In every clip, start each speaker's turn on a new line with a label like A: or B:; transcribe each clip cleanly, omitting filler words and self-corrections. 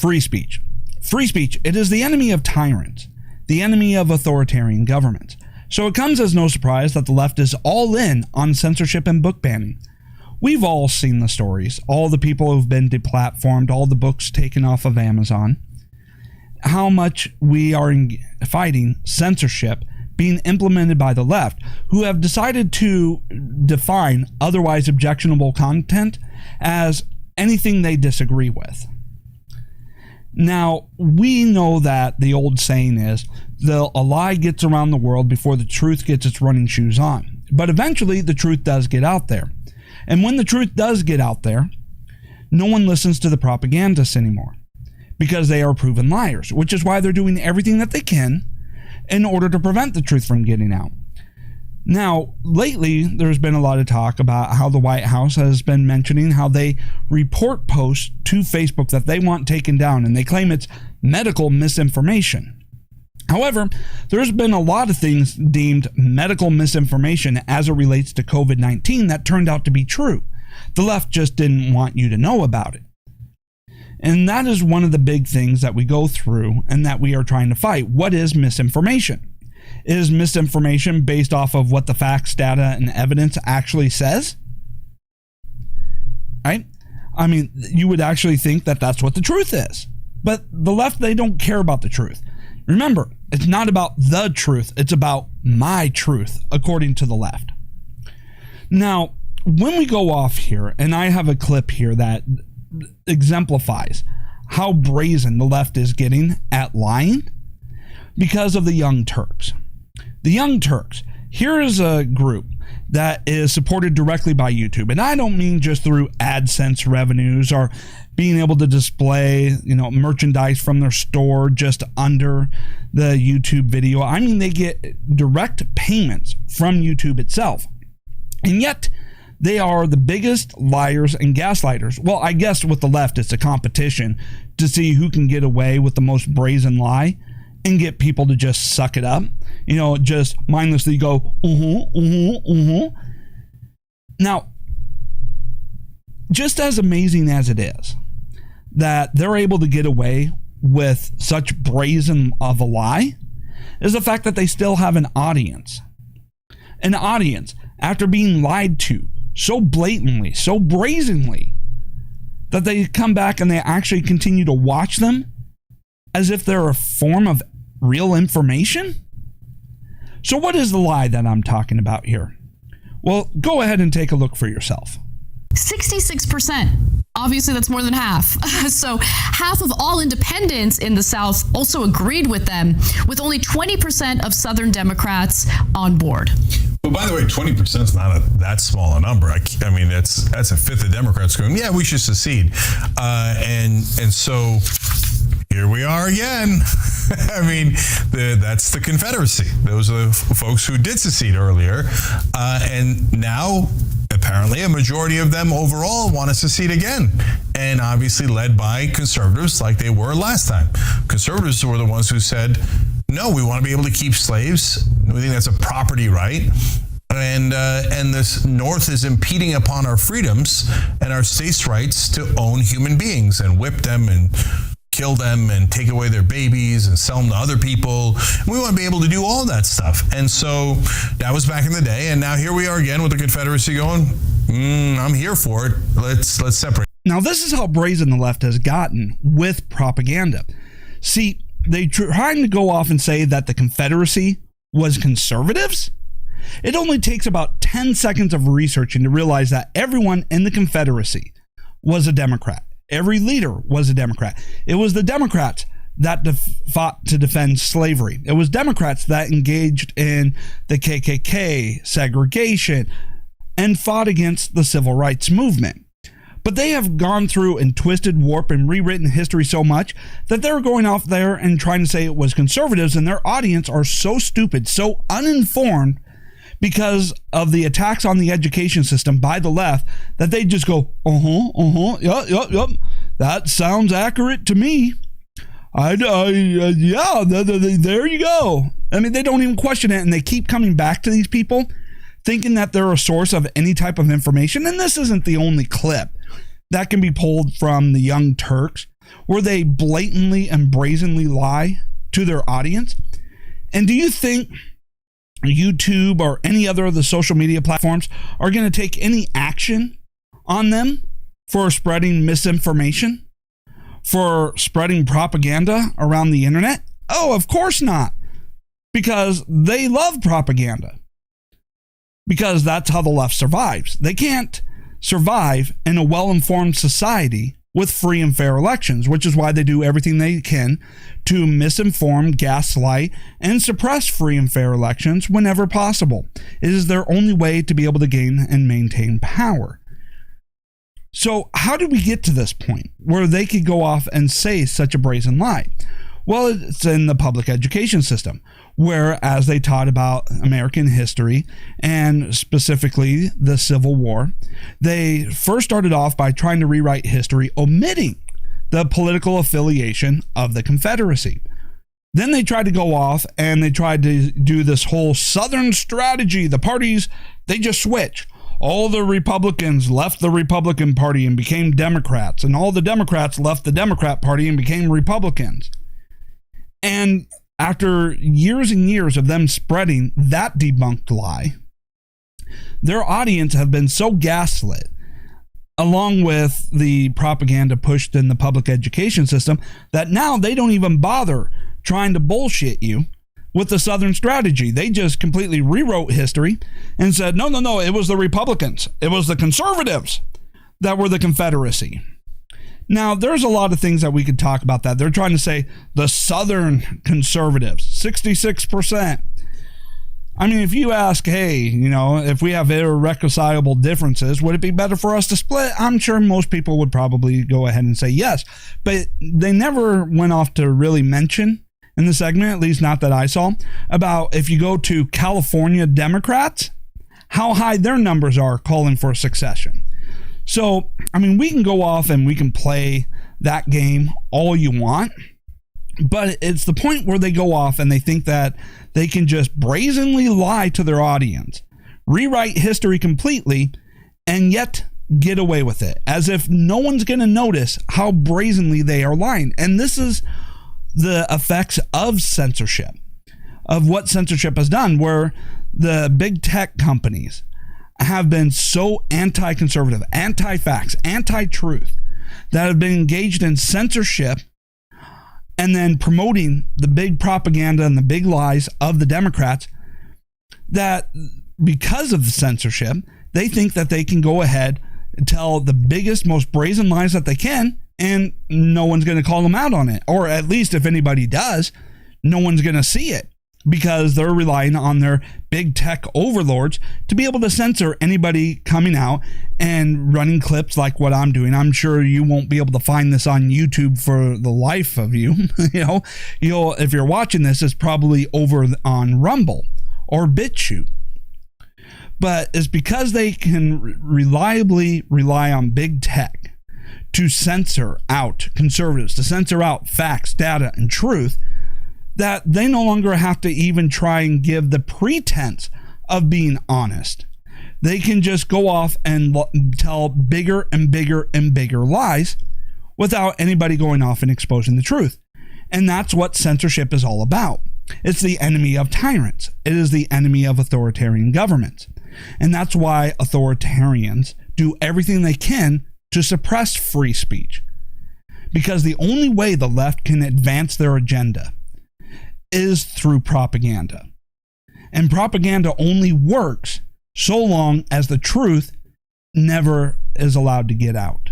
A: Free speech. Free speech, it is the enemy of tyrants, the enemy of authoritarian governments. So it comes as no surprise that the left is all in on censorship and book banning. We've all seen the stories, all the people who've been deplatformed, all the books taken off of Amazon, how much we are fighting censorship being implemented by the left, who have decided to define otherwise objectionable content as anything they disagree with. Now, we know that the old saying is, a lie gets around the world before the truth gets its running shoes on. But eventually, the truth does get out there. And when the truth does get out there, no one listens to the propagandists anymore because they are proven liars, which is why they're doing everything that they can in order to prevent the truth from getting out. Now, lately, there's been a lot of talk about how the White House has been mentioning how they report posts to Facebook that they want taken down, and they claim it's medical misinformation. However, there's been a lot of things deemed medical misinformation as it relates to COVID-19 that turned out to be true. The left just didn't want you to know about it. And that is one of the big things that we go through and that we are trying to fight. What is misinformation? Is misinformation based off of what the facts, data, and evidence actually says? Right? I mean, you would actually think that that's what the truth is. But the left, they don't care about the truth. Remember, it's not about the truth. It's about my truth, according to the left. Now, when we go off here, and I have a clip here that exemplifies how brazen the left is getting at lying because of the Young Turks. The Young Turks, here is a group that is supported directly by YouTube. And I don't mean just through AdSense revenues or being able to display, merchandise from their store just under the YouTube video. I mean, they get direct payments from YouTube itself. And yet, they are the biggest liars and gaslighters. Well, I guess with the left, it's a competition to see who can get away with the most brazen lie and get people to just suck it up. Just mindlessly go, Now, just as amazing as it is that they're able to get away with such brazen of a lie, is the fact that they still have an audience. An audience, after being lied to so blatantly, so brazenly, that they come back and they actually continue to watch them as if they're a form of real information? So what is the lie that I'm talking about here? Well, go ahead and take a look for yourself.
B: 66%. Obviously, that's more than half. So half of all independents in the South also agreed with them, with only 20% of Southern Democrats on board.
C: Well, by the way, 20% is not that small a number. I mean, that's a fifth of Democrats going, yeah, we should secede. And so here we are again. I mean, that's the Confederacy. Those are the folks who did secede earlier. And now, apparently, a majority of them overall want to secede again. And obviously led by conservatives like they were last time. Conservatives were the ones who said, no, we want to be able to keep slaves. We think that's a property right. And this North is impeding upon our freedoms and our states' rights to own human beings and whip them and kill them and take away their babies and sell them to other people. We want to be able to do all that stuff. And so that was back in the day. And now here we are again with the Confederacy going, I'm here for it. Let's separate.
A: Now, this is how brazen the left has gotten with propaganda. See, they trying to go off and say that the Confederacy was conservatives. It only takes about 10 seconds of researching to realize that everyone in the Confederacy was a Democrat. Every leader was a Democrat. It was the Democrats that fought to defend slavery. It was Democrats that engaged in the KKK, segregation, and fought against the civil rights movement. But they have gone through and twisted, warped, and rewritten history so much that they're going off there and trying to say it was conservatives, and their audience are so stupid, so uninformed because of the attacks on the education system by the left that they just go, yep, that sounds accurate to me. There you go. I mean, they don't even question it, and they keep coming back to these people thinking that they're a source of any type of information. And this isn't the only clip that can be pulled from the Young Turks where they blatantly and brazenly lie to their audience? And do you think YouTube or any other of the social media platforms are going to take any action on them for spreading misinformation, for spreading propaganda around the internet? Oh, of course not. Because they love propaganda. Because that's how the left survives. They can't survive in a well-informed society with free and fair elections, which is why they do everything they can to misinform, gaslight, and suppress free and fair elections whenever possible. It is their only way to be able to gain and maintain power. So how did we get to this point where they could go off and say such a brazen lie? Well, it's in the public education system, where as they taught about American history and specifically the Civil War, they first started off by trying to rewrite history, omitting the political affiliation of the Confederacy. Then they tried to go off and they tried to do this whole Southern strategy. The parties, they just switch. All the Republicans left the Republican Party and became Democrats, and all the Democrats left the Democrat Party and became Republicans. And after years and years of them spreading that debunked lie, their audience have been so gaslit, along with the propaganda pushed in the public education system, that now they don't even bother trying to bullshit you with the Southern strategy. They just completely rewrote history and said, no, it was the Republicans. It was the conservatives that were the Confederacy. Now, there's a lot of things that we could talk about that. They're trying to say the Southern conservatives, 66%. I mean, if you ask, hey, if we have irreconcilable differences, would it be better for us to split? I'm sure most people would probably go ahead and say yes. But they never went off to really mention in the segment, at least not that I saw, about if you go to California Democrats, how high their numbers are calling for secession. So, I mean, we can go off and we can play that game all you want, but it's the point where they go off and they think that they can just brazenly lie to their audience, rewrite history completely, and yet get away with it, as if no one's going to notice how brazenly they are lying. And this is the effects of censorship, of what censorship has done, where the big tech companies have been so anti-conservative, anti-facts, anti-truth, that have been engaged in censorship and then promoting the big propaganda and the big lies of the Democrats, that because of the censorship, they think that they can go ahead and tell the biggest, most brazen lies that they can, and no one's going to call them out on it. Or at least if anybody does, no one's going to see it, because they're relying on their big tech overlords to be able to censor anybody coming out and running clips like what I'm doing. I'm sure you won't be able to find this on YouTube for the life of you. If you're watching this, it's probably over on Rumble or BitChute. But it's because they can reliably rely on big tech to censor out conservatives, to censor out facts, data, and truth, that they no longer have to even try and give the pretense of being honest. They can just go off and tell bigger and bigger and bigger lies without anybody going off and exposing the truth. And that's what censorship is all about. It's the enemy of tyrants. It is the enemy of authoritarian governments. And that's why authoritarians do everything they can to suppress free speech. Because the only way the left can advance their agenda is through propaganda. And propaganda only works so long as the truth never is allowed to get out.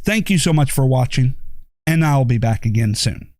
A: Thank you so much for watching, and I'll be back again soon.